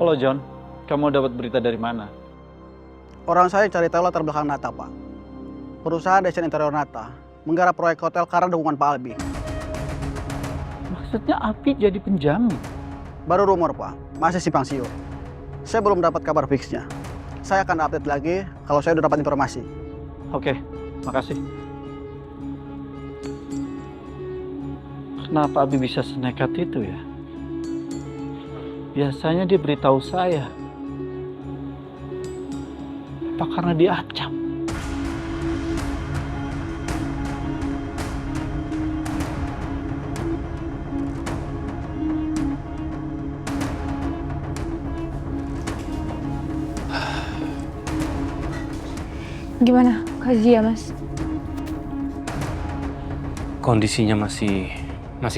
Halo John, kamu dapat berita dari mana? Orang saya cari tahu latar belakang Nata, Pak. Perusahaan desain interior Nata menggarap proyek hotel karena dukungan Pak Albi. Maksudnya Api jadi penjamin? Baru rumor, Pak. Masih simpang siur. Saya belum dapat kabar fixnya. Saya akan update lagi kalau saya udah dapat informasi. Oke, makasih. Kenapa Abi bisa senekat itu ya? Biasanya dia beritahu saya. Apa karena diancam? Gimana? Kaji ya, Mas? Kondisinya masih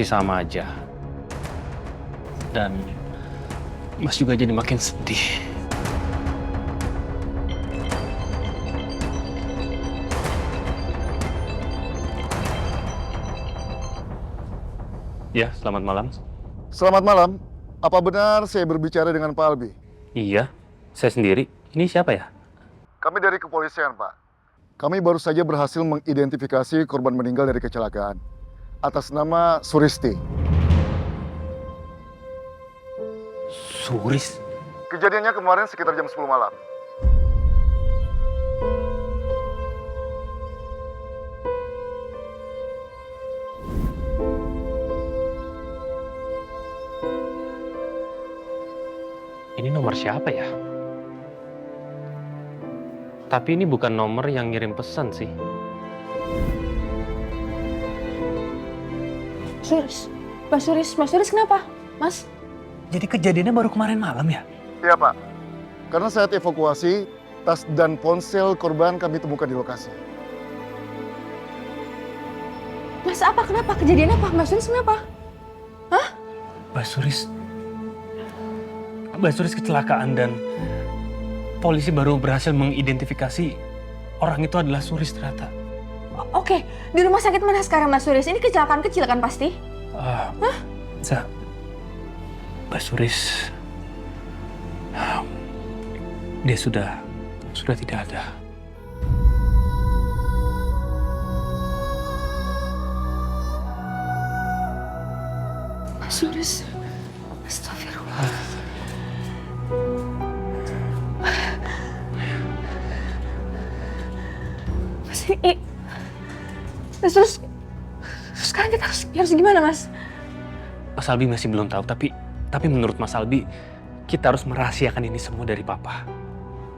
sama aja. Dan Mas juga jadi makin sedih. Ya, selamat malam. Selamat malam. Apa benar saya berbicara dengan Pak Albi? Iya, saya sendiri. Ini siapa ya? Kami dari kepolisian, Pak. Kami baru saja berhasil mengidentifikasi korban meninggal dari kecelakaan. Atas nama Suristi. Suris. Kejadiannya kemarin sekitar jam 10 malam. Ini nomor siapa ya? Tapi ini bukan nomor yang ngirim pesan sih. Suris. Mas Suris kenapa? Mas? Jadi kejadiannya baru kemarin malam ya? Iya, Pak. Karena saat evakuasi, tas dan ponsel korban kami temukan di lokasi. Mas apa? Kenapa? Kejadian apa? Mas Suris kenapa? Mbak Suris kecelakaan dan polisi baru berhasil mengidentifikasi orang itu adalah Suris ternyata. Oke, di rumah sakit mana sekarang Mas Suris? Ini kecelakaan kecil kan pasti? Mbak Suris, dia sudah tidak ada. Mas Suris, astagfirullah. Mas, terus sekarang kita harus gimana, Mas? Mas Albi masih belum tahu, tapi menurut Mas Albi, kita harus merahasiakan ini semua dari Papa.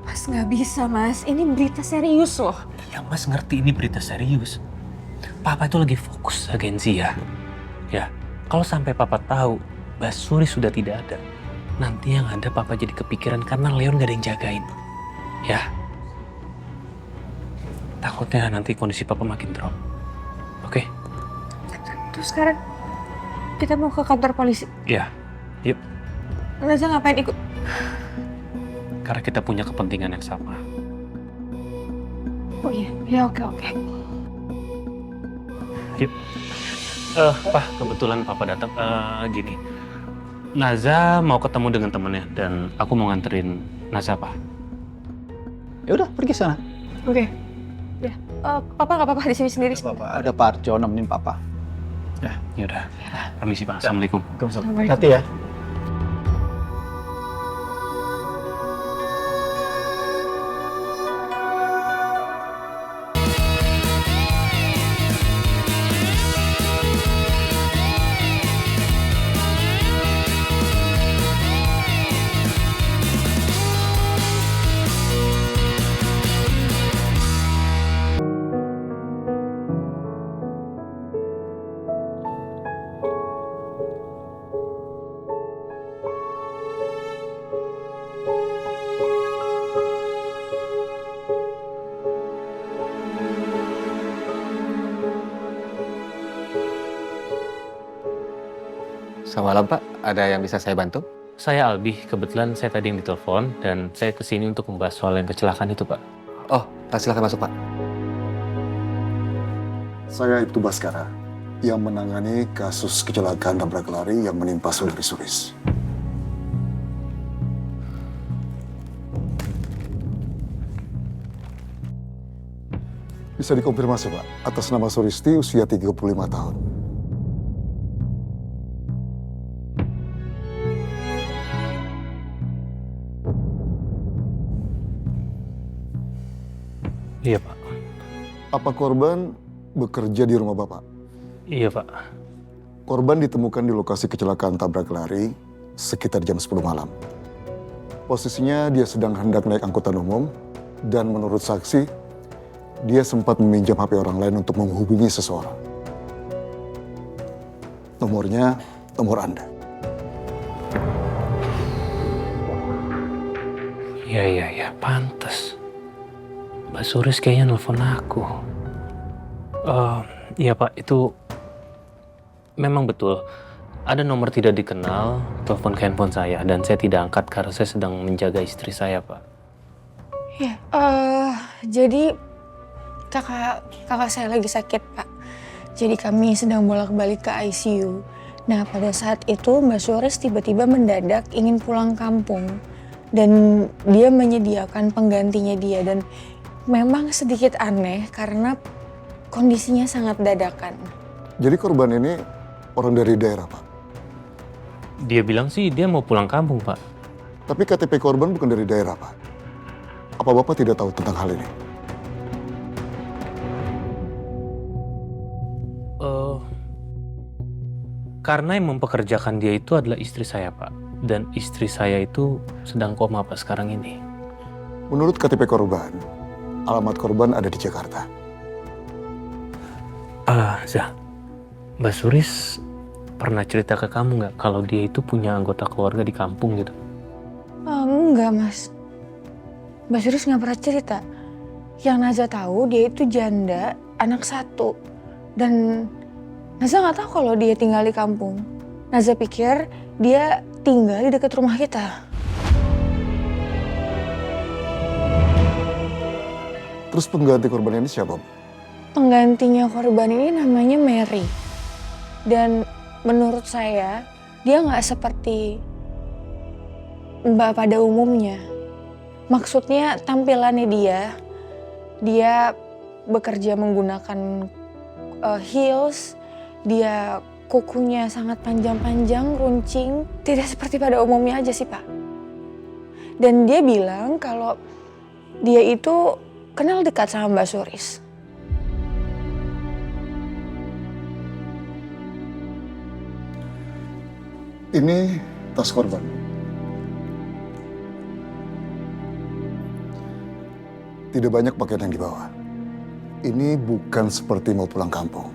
Mas nggak bisa, Mas. Ini berita serius loh. Yang Mas ngerti ini berita serius. Papa itu lagi fokus agensi ya. Ya, kalau sampai Papa tahu Mbak Suri sudah tidak ada, nanti yang ada Papa jadi kepikiran karena Leon gak ada yang jagain. Ya, takutnya nanti kondisi Papa makin drop. Oke? Terus sekarang kita mau ke kantor polisi. Ya, yuk. Naza ngapain ikut? Karena kita punya kepentingan yang sama. Oh iya, ya oke. Yuk. Pak, kebetulan Papa datang. Gini, Naza mau ketemu dengan temennya dan aku mau nganterin Naza, Pak. Ya udah, pergi sana. Oke. Ya, Papa nggak apa-apa di sini sendiri. Ada Pak Arjo nemenin Papa. Ya udah. Permisi, Pak. Assalamualaikum. Hati ya. Selamat malam Pak, ada yang bisa saya bantu? Saya Albi, kebetulan saya tadi yang ditelepon dan saya kesini untuk membahas soal yang kecelakaan itu, Pak. Oh, silakan masuk Pak. Saya Ibtu Baskara yang menangani kasus kecelakaan tabrak lari yang menimpa saudari Suris. Bisa dikonfirmasi, Pak, atas nama Suristi usia 35 tahun. Iya, Pak. Apa korban bekerja di rumah Bapak? Iya, Pak. Korban ditemukan di lokasi kecelakaan tabrak lari sekitar jam 10 malam. Posisinya dia sedang hendak naik angkutan umum dan menurut saksi, dia sempat meminjam HP orang lain untuk menghubungi seseorang. Nomornya, nomor Anda. Iya, pantes. Mbak Suris kayaknya nelfon aku. Iya, Pak, itu memang betul. Ada nomor tidak dikenal, telepon ke handphone saya, dan saya tidak angkat karena saya sedang menjaga istri saya, Pak. Ya, jadi kakak saya lagi sakit, Pak. Jadi kami sedang bolak-balik ke ICU. Nah, pada saat itu Mbak Suris tiba-tiba mendadak ingin pulang kampung. Dan dia menyediakan penggantinya dia. Dan memang sedikit aneh karena kondisinya sangat dadakan. Jadi korban ini orang dari daerah, Pak? Dia bilang sih dia mau pulang kampung, Pak. Tapi KTP korban bukan dari daerah, Pak. Apa Bapak tidak tahu tentang hal ini? Karena yang mempekerjakan dia itu adalah istri saya, Pak. Dan istri saya itu sedang koma, Pak, sekarang ini. Menurut KTP korban, alamat korban ada di Jakarta. Zah, Mbak Suris pernah cerita ke kamu nggak kalau dia itu punya anggota keluarga di kampung gitu? Enggak, Mas. Mbak Suris nggak pernah cerita. Yang Naza tahu dia itu janda, anak satu. Dan Naza nggak tahu kalau dia tinggal di kampung. Naza pikir dia tinggal di dekat rumah kita. Terus pengganti korban ini siapa, Bu? Penggantinya korban ini namanya Mary. Dan menurut saya, dia nggak seperti Mbak pada umumnya. Maksudnya tampilannya dia bekerja menggunakan heels, dia kukunya sangat panjang-panjang, runcing, tidak seperti pada umumnya aja sih, Pak. Dan dia bilang kalau dia itu kenal dekat sama Mbak Suris. Ini tas korban. Tidak banyak pakaian yang dibawa. Ini bukan seperti mau pulang kampung,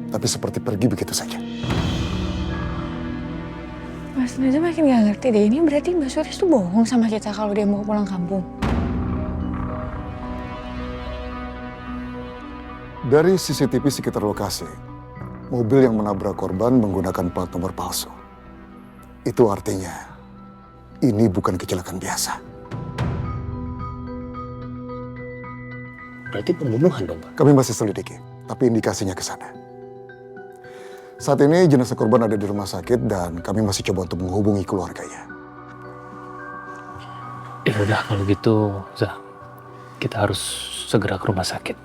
tapi seperti pergi begitu saja. Mas Naza makin gak ngerti deh, ini berarti Mbak Suris tuh bohong sama kita kalau dia mau pulang kampung. Dari CCTV sekitar lokasi, mobil yang menabrak korban menggunakan plat nomor palsu. Itu artinya, ini bukan kecelakaan biasa. Berarti pembunuhan dong, Pak? Kami masih selidiki, tapi indikasinya ke sana. Saat ini jenazah korban ada di rumah sakit dan kami masih coba untuk menghubungi keluarganya. Ya udah kalau gitu, Zah, kita harus segera ke rumah sakit.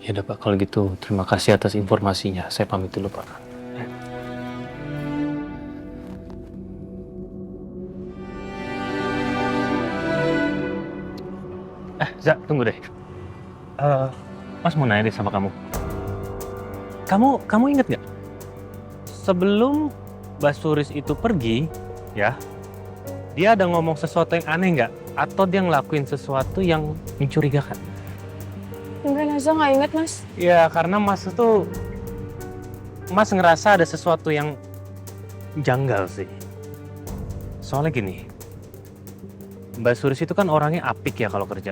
Ya udah, Pak, kalau gitu terima kasih atas informasinya. Saya pamit dulu, Pak. Zah, tunggu deh. Mas mau nanya deh sama kamu. Kamu inget nggak? Sebelum Mbak Suris itu pergi, ya, dia ada ngomong sesuatu yang aneh nggak? Atau dia ngelakuin sesuatu yang mencurigakan? Enggak, Naza nggak inget, Mas. Ya, karena Mas ngerasa ada sesuatu yang janggal sih. Soalnya gini, Mbak Suris itu kan orangnya apik ya kalau kerja.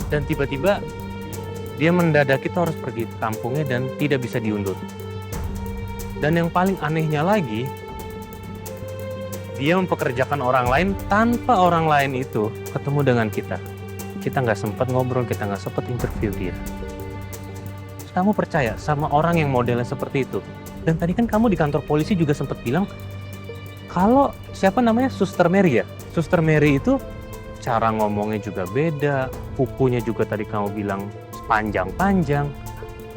Dan tiba-tiba dia mendadak itu harus pergi ke kampungnya dan tidak bisa diundur. Dan yang paling anehnya lagi, dia mempekerjakan orang lain tanpa orang lain itu ketemu dengan kita. Kita nggak sempat ngobrol, kita nggak sempat interview dia. Kamu percaya sama orang yang modelnya seperti itu? Dan tadi kan kamu di kantor polisi juga sempat bilang kalau siapa namanya Suster Mary ya? Suster Mary itu cara ngomongnya juga beda, kukunya juga tadi kamu bilang panjang-panjang.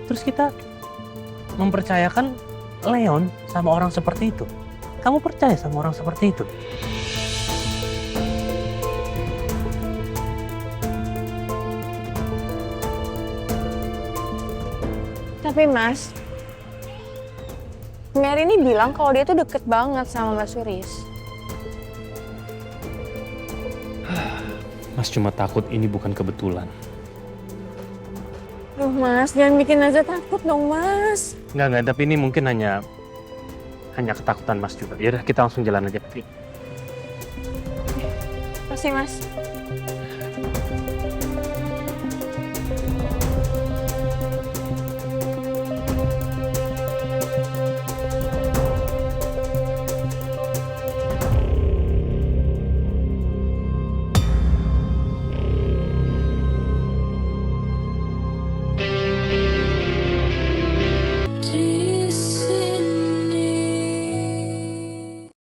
Terus kita mempercayakan Leon sama orang seperti itu. Kamu percaya sama orang seperti itu? Tapi Mas, Mary ini bilang kalau dia tuh deket banget sama Mas Suris. Mas cuma takut ini bukan kebetulan. Duh Mas, jangan bikin aja takut dong Mas. Enggak, tapi ini mungkin hanya ketakutan Mas juga. Yaudah, kita langsung jalan aja, Putri. Makasih Mas.